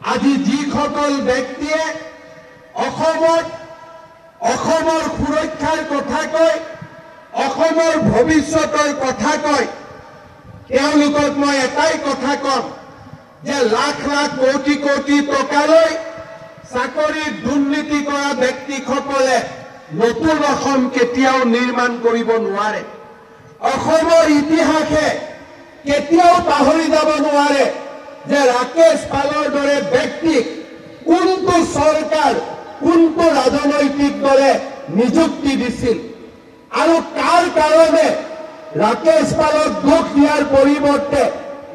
আজি যিসকল ব্যক্তিয়ে অসমৰ সুৰক্ষাৰ কথা কয়, অসমৰ ভৱিষ্যতৰ কথা কয়, তেওঁলোকক মই এটাই কথা কম যে লাখ লাখ কোটি কোটি টকালৈ চাকৰিত দুৰ্নীতি কৰা ব্যক্তিসকলে নতুন অসম কেতিয়াও নিৰ্মাণ কৰিব নোৱাৰে। অসমৰ ইতিহাসে কেতিয়াও পাহৰি যাব নোৱাৰে যে ৰাকেশ পালৰ দৰে ব্যক্তিক কোনটো চৰকাৰ, কোনটো ৰাজনৈতিক দলে নিযুক্তি দিছিল আৰু কাৰ কাৰণে ৰাকেশ পালক দুখ দিয়াৰ পৰিৱৰ্তে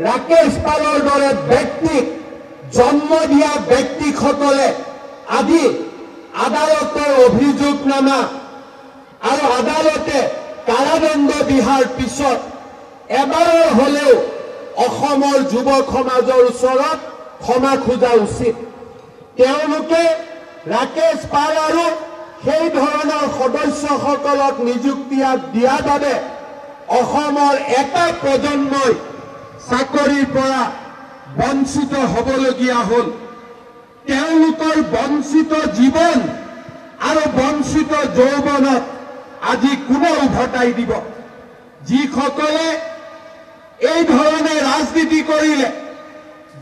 ৰাকেশ পালৰ দৰে ব্যক্তিক জন্ম দিয়া ব্যক্তিসকলে আজি আদালতৰ অভিযোগনামা আৰু আদালতে কাৰাদণ্ড বিহাৰ পিছত এবাৰৰ হলেও অসমৰ যুৱ সমাজৰ ওচৰত ক্ষমা খোজা উচিত। তেওঁলোকে ৰাকেশ পাল আৰু সেই ধৰণৰ সদস্যসকলক নিযুক্তি দিয়াৰ বাবে অসমৰ এটা প্ৰজন্মই চাকৰিৰ পৰা বঞ্চিত হ'বলগীয়া হ'ল। তেওঁলোকৰ বঞ্চিত জীৱন আৰু বঞ্চিত যৌৱনক আজি কোনে উভতাই দিব? যিসকলে এই ধৰণে ৰাজনীতি কৰিলে,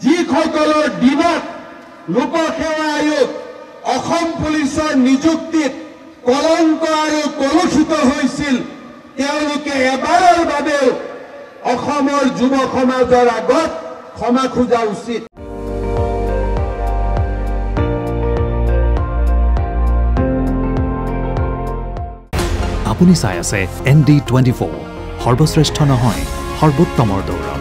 যিসকলৰ দিনত লোকসেৱা আয়োগ অসম পুলিচৰ নিযুক্তিত কলংক আৰু কলুষিত হৈছিল, তেওঁলোকে এবাৰৰ বাবেও অসমৰ যুৱ সমাজৰ আগত ক্ষমা খোজা উচিত। আপুনি চাই আছে ND24, সৰ্বশ্ৰেষ্ঠ নহয় সৰ্বোত্তমৰ দৌৰা।